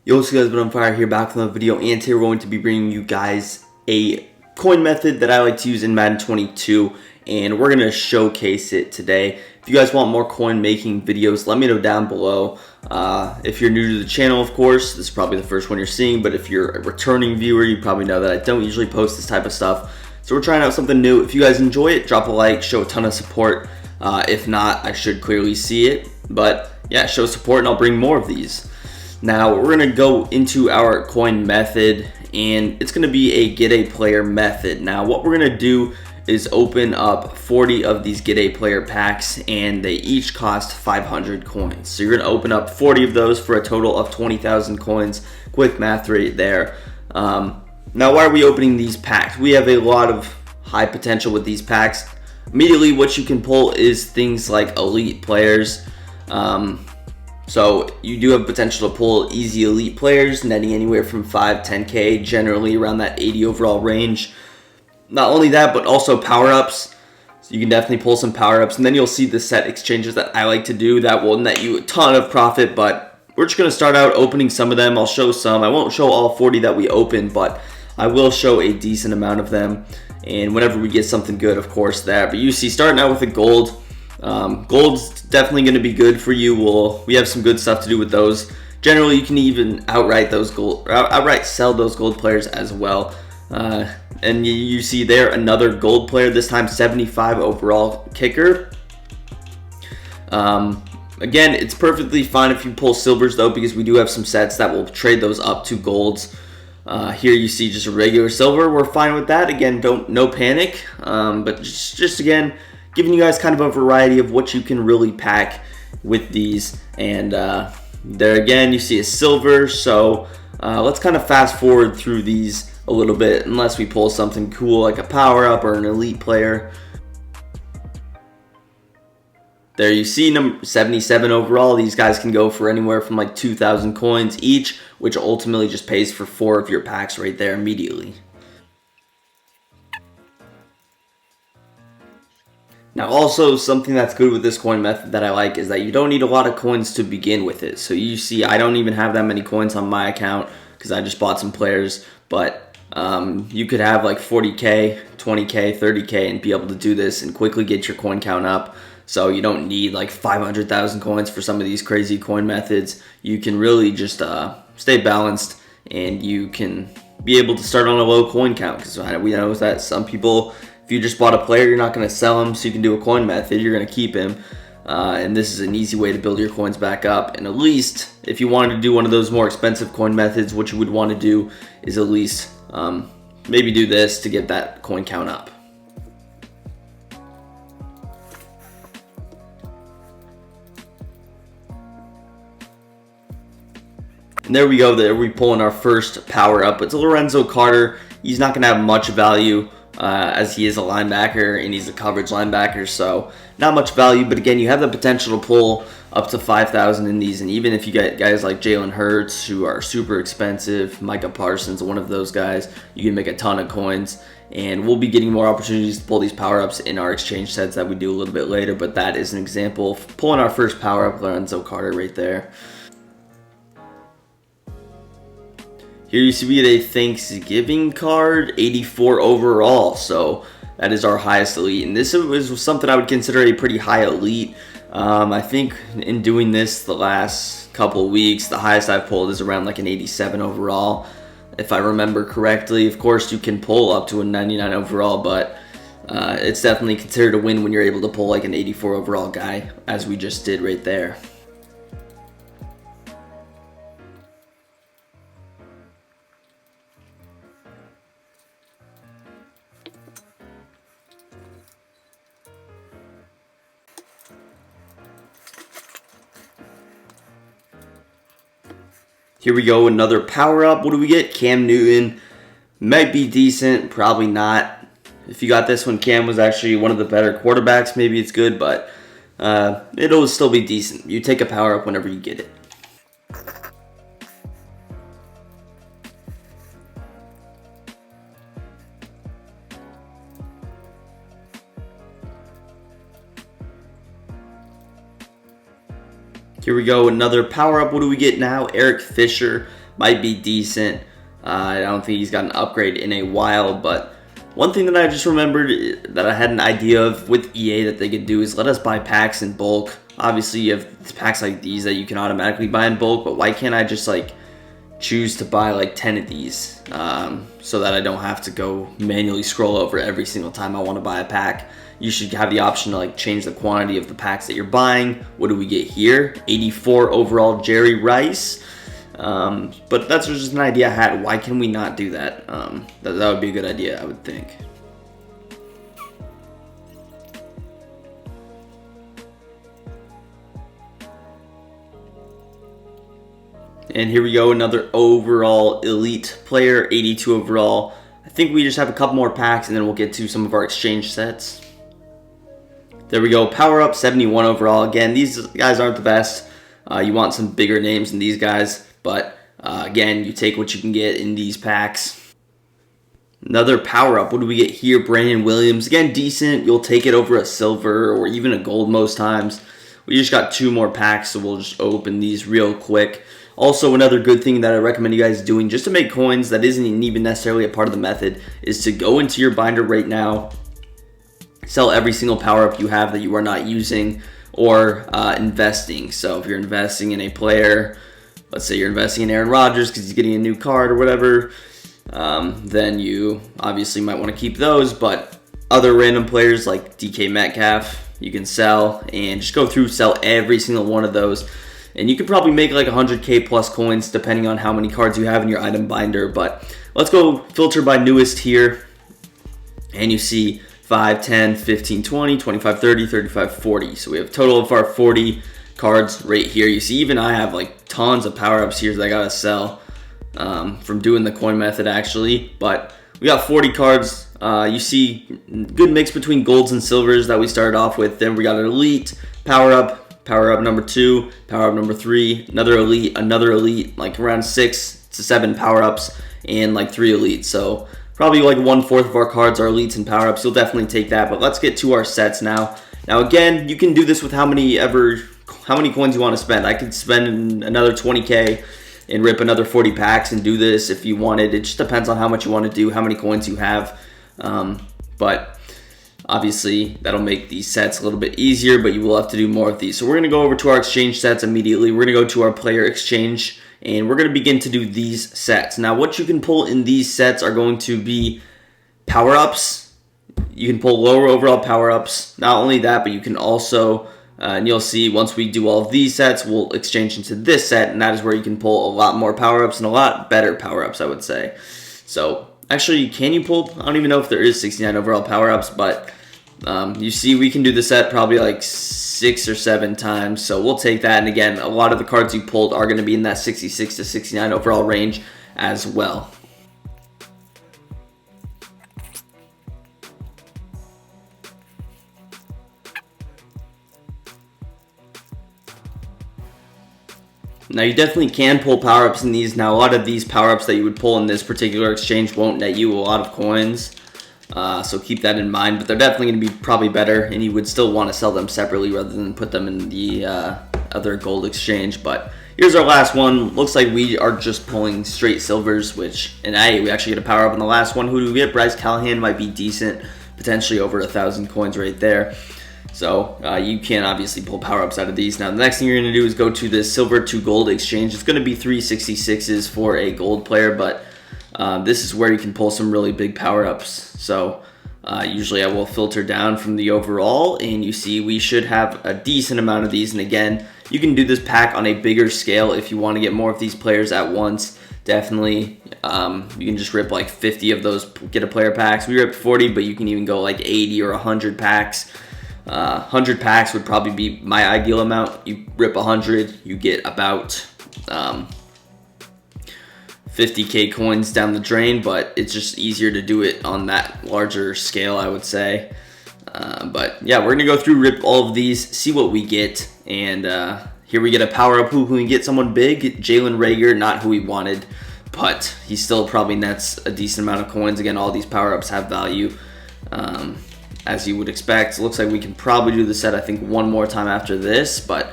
Yo, what's good guys, but I'm Fire here back with another video, and today we're going to be bringing you guys a coin method that I like to use in Madden 22, and we're going to showcase it today. If you guys want more coin making videos, let me know down below. If you're new to the channel, of course, this is probably the first one you're seeing, but if you're a returning viewer, you probably know that I don't usually post this type of stuff. So we're trying out something new. If you guys enjoy it, drop a like, show a ton of support. If not, I should clearly see it, but yeah, show support and I'll bring more of these. Now we're going to go into our coin method, and it's going to be a get a player method. Now what we're going to do is open up 40 of these get a player packs, and they each cost 500 coins. So you're going to open up 40 of those for a total of 20,000 coins. Quick math right there. Now why are we opening these packs? We have a lot of high potential with these packs. Immediately what you can pull is things like elite players. So you do have potential to pull easy elite players, netting anywhere from 5-10k, generally around that 80 overall range. Not only that, but also power-ups. So you can definitely pull some power-ups, and then you'll see the set exchanges that I like to do that will net you a ton of profit, but we're just going to start out opening some of them. I'll show some. I won't show all 40 that we open, but I will show a decent amount of them, and whenever we get something good, of course, there. But you see, starting out with a gold. Gold's definitely going to be good for you. We have some good stuff to do with those. Generally, you can even outright sell those gold players as well. And you see there another gold player, this time 75 overall kicker. Again, it's perfectly fine if you pull silvers though, because we do have some sets that will trade those up to golds. Here you see just a regular silver. We're fine with that. Again, no panic. But just again, giving you guys kind of a variety of what you can really pack with these. And there again, you see a silver. So let's kind of fast forward through these a little bit, unless we pull something cool like a power up or an elite player. There you see number 77 overall. These guys can go for anywhere from like 2,000 coins each, which ultimately just pays for 4 of your packs right there immediately. Now also, something that's good with this coin method that I like is that you don't need a lot of coins to begin with it. So you see I don't even have that many coins on my account because I just bought some players, but you could have like 40k, 20k, 30k and be able to do this and quickly get your coin count up. So you don't need like 500,000 coins for some of these crazy coin methods. You can really just stay balanced, and you can be able to start on a low coin count, because we know that some people, if you just bought a player, you're not going to sell him, so you can do a coin method, you're going to keep him. And this is an easy way to build your coins back up. And at least, if you wanted to do one of those more expensive coin methods, what you would want to do is at least maybe do this to get that coin count up. And there we go, there we pulling our first power up. It's a Lorenzo Carter. He's not going to have much value as he is a linebacker and he's a coverage linebacker, so not much value. But again, you have the potential to pull up to 5,000 in these, and even if you get guys like Jalen Hurts who are super expensive, Micah Parsons, one of those guys, you can make a ton of coins. And we'll be getting more opportunities to pull these power-ups in our exchange sets that we do a little bit later, but that is an example of pulling our first power-up, Lorenzo Carter right there. Here you see we get a Thanksgiving card, 84 overall, so that is our highest elite. And this was something I would consider a pretty high elite. I think in doing this the last couple of weeks, the highest I've pulled is around like an 87 overall, if I remember correctly. Of course, you can pull up to a 99 overall, but it's definitely considered a win when you're able to pull like an 84 overall guy, as we just did right there. Here we go, another power up. What do we get? Cam Newton. Might be decent, probably not. If you got this when Cam was actually one of the better quarterbacks, maybe it's good, but it'll still be decent. You take a power up whenever you get it. Here we go, another power up. What do we get now? Eric Fisher, might be decent. I don't think he's got an upgrade in a while, but one thing that I just remembered that I had an idea of with EA that they could do is let us buy packs in bulk. Obviously, you have packs like these that you can automatically buy in bulk, but why can't I just like choose to buy like 10 of these so that I don't have to go manually scroll over every single time I want to buy a pack? You should have the option to like change the quantity of the packs that you're buying. What do we get here? 84 overall Jerry Rice. But that's just an idea I had. Why can we not do that? That would be a good idea, I would think. And here we go, another overall elite player, 82 overall. I think we just have a couple more packs and then we'll get to some of our exchange sets. There we go, power up, 71 overall. Again, these guys aren't the best. You want some bigger names than these guys, but again, you take what you can get in these packs. Another power up, what do we get here? Brandon Williams, again, decent. You'll take it over a silver or even a gold most times. We just got 2 more packs, so we'll just open these real quick. Also, another good thing that I recommend you guys doing just to make coins that isn't even necessarily a part of the method is to go into your binder right now, sell every single power-up you have that you are not using, or investing. So if you're investing in a player, let's say you're investing in Aaron Rodgers because he's getting a new card or whatever, then you obviously might want to keep those, but other random players like DK Metcalf, you can sell and just go through, sell every single one of those. And you could probably make like 100k plus coins depending on how many cards you have in your item binder. But let's go filter by newest here. And you see 5, 10, 15, 20, 25, 30, 35, 40. So we have a total of our 40 cards right here. You see even I have like tons of power-ups here that I gotta sell from doing the coin method actually. But we got 40 cards. You see good mix between golds and silvers that we started off with. Then we got an elite, power-up number 2, power-up number 3, another elite, like around 6 to 7 power-ups, and like 3 elites. So probably like 1/4 of our cards are elites and power-ups. You'll definitely take that. But let's get to our sets now. Now again, you can do this with how many coins you want to spend. I could spend another 20k and rip another 40 packs and do this if you wanted. It just depends on how much you want to do, how many coins you have. But obviously, that'll make these sets a little bit easier, but you will have to do more of these. So we're going to go over to our exchange sets immediately. We're going to go to our player exchange, and we're going to begin to do these sets. Now, what you can pull in these sets are going to be power-ups. You can pull lower overall power-ups. Not only that, but you can also, and you'll see once we do all of these sets, we'll exchange into this set, and that is where you can pull a lot more power-ups and a lot better power-ups, I would say. So, actually, can you pull? I don't even know if there is 69 overall power-ups, but you see we can do the set probably like 6 or 7 times, so we'll take that. And again, a lot of the cards you pulled are going to be in that 66 to 69 overall range as well. Now you definitely can pull power-ups in these. Now a lot of these power-ups that you would pull in this particular exchange won't net you a lot of coins. So keep that in mind, but they're definitely going to be probably better, and you would still want to sell them separately rather than put them in the other gold exchange. But here's our last one. Looks like we are just pulling straight silvers, which, and we actually get a power up on the last one. Who do we get? Bryce Callahan might be decent, potentially over 1,000 coins right there. So you can obviously pull power-ups out of these. Now the next thing you're going to do is go to this silver to gold exchange. It's going to be 366s for a gold player, but this is where you can pull some really big power-ups. So usually I will filter down from the overall, and you see we should have a decent amount of these. And again, you can do this pack on a bigger scale if you want to get more of these players at once. Definitely, you can just rip like 50 of those, get a player packs. We ripped 40, but you can even go like 80 or 100 packs. 100 packs would probably be my ideal amount. You rip 100, you get about 50k coins down the drain, but it's just easier to do it on that larger scale, I would say. But yeah, we're gonna go through, rip all of these, see what we get, and here we get a power up. Who can we get? Someone big. Jalen Reagor, not who we wanted, but he still probably nets a decent amount of coins. Again, all these power ups have value, as you would expect. It looks like we can probably do the set, I think, one more time after this, but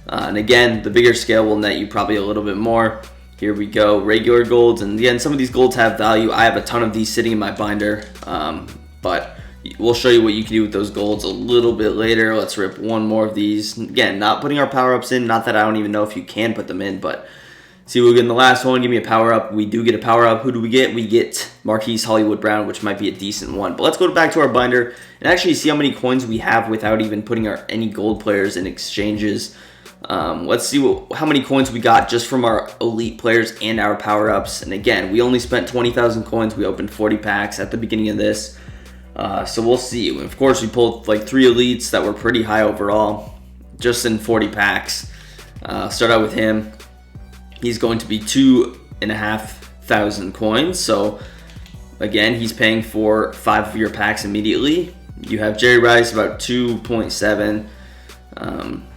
and again, the bigger scale will net you probably a little bit more. Here we go, regular golds, and again, some of these golds have value. I have a ton of these sitting in my binder, but we'll show you what you can do with those golds a little bit later. Let's rip one more of these. Again, not putting our power-ups in, not that I don't even know if you can put them in, but see what we get in the last one. Give me a power-up. We do get a power-up. Who do we get? We get Marquise Hollywood Brown, which might be a decent one. But let's go back to our binder and actually see how many coins we have without even putting any gold players in exchanges. Let's see how many coins we got just from our elite players and our power-ups. And again, we only spent 20,000 coins. We opened 40 packs at the beginning of this. So we'll see. Of course, we pulled like 3 elites that were pretty high overall, just in 40 packs. Start out with him. He's going to be 2,500 coins. So again, he's paying for 5 of your packs immediately. You have Jerry Rice about 2.7.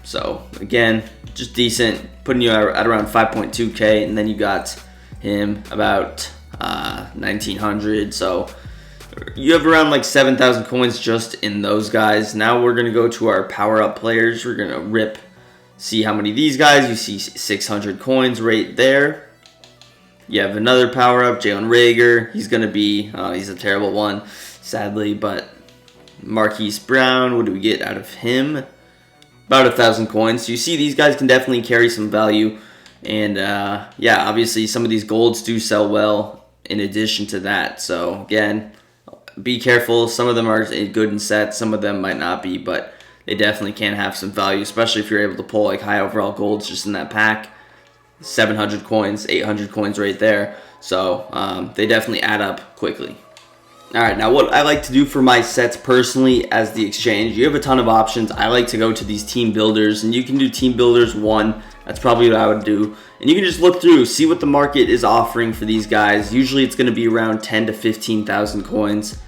So again, just decent, putting you at around 5.2k, and then you got him about 1,900. So you have around like 7,000 coins just in those guys. Now we're gonna go to our power-up players. We're gonna see how many of these guys. You see 600 coins right there. You have another power-up, Jalen Reagor. He's gonna be, he's a terrible one, sadly, but Marquise Brown, what do we get out of him? About 1,000 coins. So you see these guys can definitely carry some value. And yeah, obviously some of these golds do sell well in addition to that. So again, be careful. Some of them are good in sets. Some of them might not be, but they definitely can have some value, especially if you're able to pull like high overall golds just in that pack. 700 coins, 800 coins right there. So they definitely add up quickly. Alright, now what I like to do for my sets personally as the exchange, you have a ton of options. I like to go to these team builders, and you can do team builders 1. That's probably what I would do. And you can just look through, see what the market is offering for these guys. Usually it's going to be around 10 to 15,000 coins.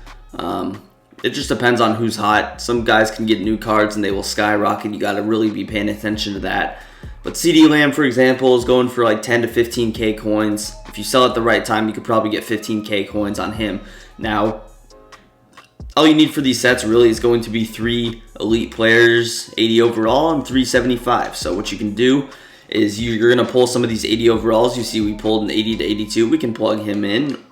It just depends on who's hot. Some guys can get new cards and they will skyrocket. You got to really be paying attention to that. But CD Lamb, for example, is going for like 10 to 15k coins. If you sell at the right time, you could probably get 15k coins on him. Now, all you need for these sets really is going to be 3 elite players, 80 overall, and 375. So what you can do is you're going to pull some of these 80 overalls. You see we pulled an 80 to 82. We can plug him in.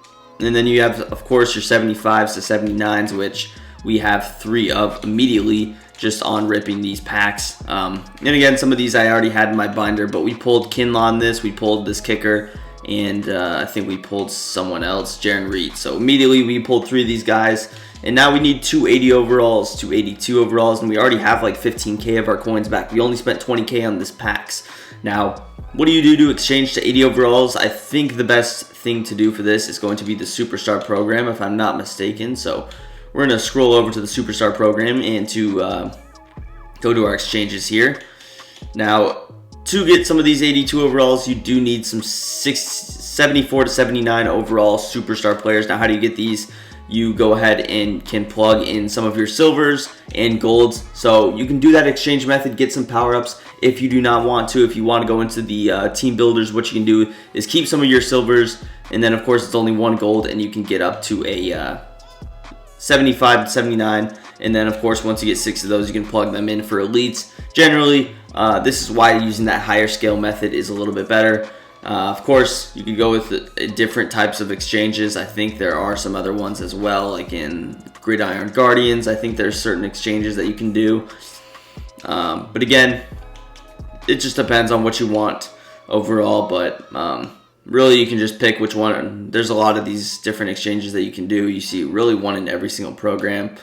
And then you have, of course, your 75s to 79s, which we have 3 of immediately just on ripping these packs. And again, some of these I already had in my binder, but we pulled Kinlaw on this. We pulled this kicker. And I think we pulled someone else, Jaron Reed. So immediately we pulled 3 of these guys. And now we need 280 overalls, 282 overalls. And we already have like 15k of our coins back. We only spent 20k on this packs. Now, what do you do to exchange to 80 overalls? I think the best thing to do for this is going to be the Superstar program, if I'm not mistaken. So we're going to scroll over to the Superstar program and to go to our exchanges here. Now, to get some of these 82 overalls, you do need some 74 to 79 overall superstar players. Now, how do you get these? You go ahead and can plug in some of your silvers and golds. So you can do that exchange method, get some power-ups if you do not want to. If you want to go into the team builders, what you can do is keep some of your silvers, and then of course it's only 1 gold, and you can get up to a 75 to 79. And then of course once you get 6 of those, you can plug them in for elites. Generally, this is why using that higher scale method is a little bit better. Of course, you can go with different types of exchanges. I think there are some other ones as well, like in Gridiron Guardians. I think there's certain exchanges that you can do. But again, it just depends on what you want overall. But really, you can just pick which one. There's a lot of these different exchanges that you can do. You see really one in every single program.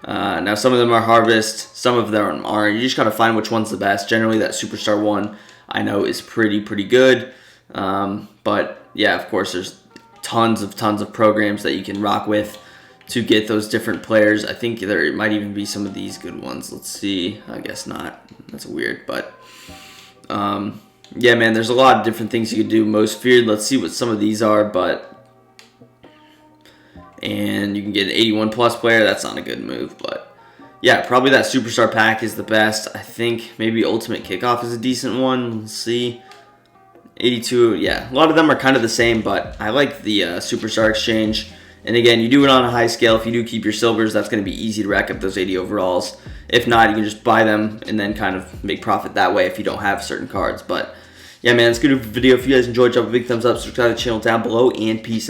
Now some of them are harvest, some of them aren't. You just gotta find which one's the best. Generally that Superstar one I know is pretty good. But yeah, of course there's tons of programs that you can rock with to get those different players. I think there might even be some of these good ones. Let's see. I guess not. That's weird, but yeah, man, there's a lot of different things you could do. Most feared. Let's see what some of these are, and you can get an 81 plus player. That's not a good move, but yeah, probably that Superstar pack is the best. I think maybe Ultimate Kickoff is a decent one. Let's see. 82, yeah, a lot of them are kind of the same, but I like the Superstar exchange. And again, you do it on a high scale. If you do keep your silvers, that's going to be easy to rack up those 80 overalls. If not, you can just buy them and then kind of make profit that way if you don't have certain cards. But yeah, yeah, man, it's a good video. If you guys enjoyed, drop a big thumbs up, subscribe to the channel down below, and peace.